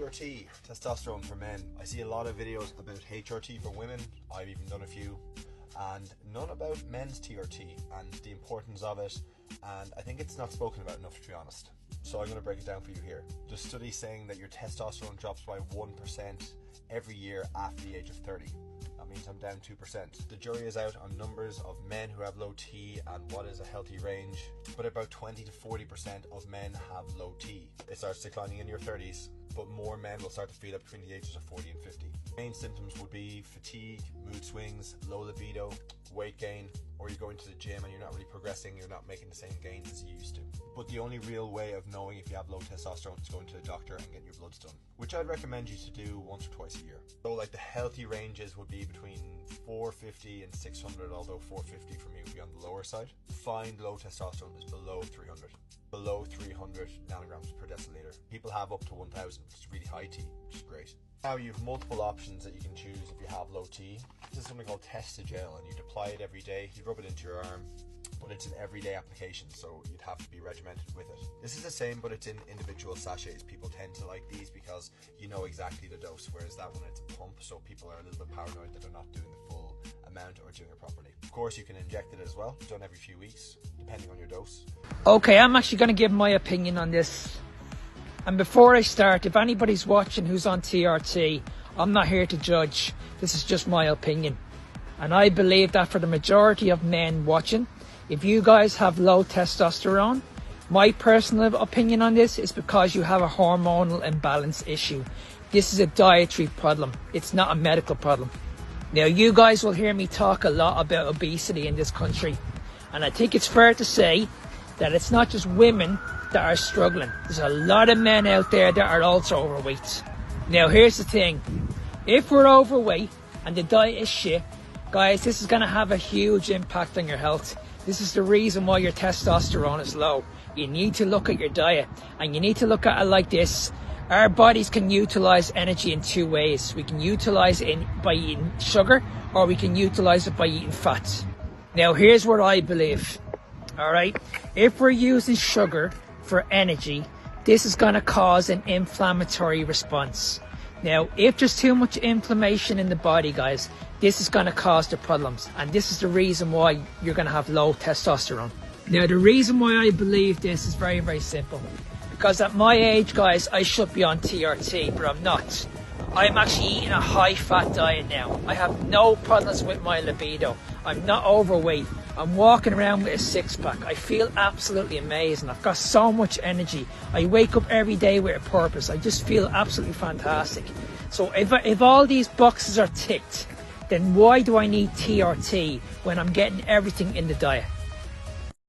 TRT, testosterone for men. I see a lot of videos about HRT for women. I've even done a few, and none about men's TRT and the importance of it, and I think it's not spoken about enough, to be honest. So I'm going to break it down for you here. There's studies saying that your testosterone drops by 1% every year after the age of 30. That means I'm down 2%. The jury is out on numbers of men who have low T and what is a healthy range, but about 20 to 40% of men have low T. It starts declining in your 30s, but more men will start to feel it between the ages of 40 and 50. Main symptoms would be fatigue, mood swings, low libido, weight gain, or you're going to the gym and you're not really progressing, you're not making the same gains as you used to. But the only real way of knowing if you have low testosterone is going to the doctor and getting your bloods done, which I'd recommend you to do once or twice a year. So like the healthy ranges would be between 450 and 600, although 450 for me would be on the lower side. Find low testosterone is below 300. Below 300 nanograms per deciliter. People have up to 1000, which is really high T, which is great. Now you have multiple options that you can choose if you have low T. This is something called Testosterone, and you'd apply it every day. You'd rub it into your arm, but it's an everyday application, so you'd have to be regimented with it. This is the same, but it's in individual sachets. People tend to like these because you know exactly the dose, whereas that one, it's a pump, so people are a little bit paranoid that they're not doing the full amount or doing it properly. Of course, you can inject it as well, done every few weeks, depending on your dose. Okay, I'm actually going to give my opinion on this. And before I start, if anybody's watching who's on TRT, I'm not here to judge. This is just my opinion. And I believe that for the majority of men watching, if you guys have low testosterone, my personal opinion on this is because you have a hormonal imbalance issue. This is a dietary problem. It's not a medical problem. Now, you guys will hear me talk a lot about obesity in this country. And I think it's fair to say that it's not just women that are struggling. There's a lot of men out there that are also overweight. Now, here's the thing. If we're overweight and the diet is shit, guys, this is going to have a huge impact on your health. This is the reason why your testosterone is low. You need to look at your diet, and you need to look at it like this. Our bodies can utilize energy in two ways. We can utilize it by eating sugar, or we can utilize it by eating fat. Now, here's what I believe. All right, if we're using sugar for energy, this is going to cause an inflammatory response. Now, if there's too much inflammation in the body, guys, this is going to cause the problems, and this is the reason why you're going to have low testosterone. Now, the reason why I believe this is very, very simple. Because at my age, guys, I should be on TRT, but I'm not. I'm actually eating a high-fat diet now. I have no problems with my libido. I'm not overweight. I'm walking around with a six-pack. I feel absolutely amazing. I've got so much energy. I wake up every day with a purpose. I just feel absolutely fantastic. So if all these boxes are ticked, then why do I need TRT when I'm getting everything in the diet?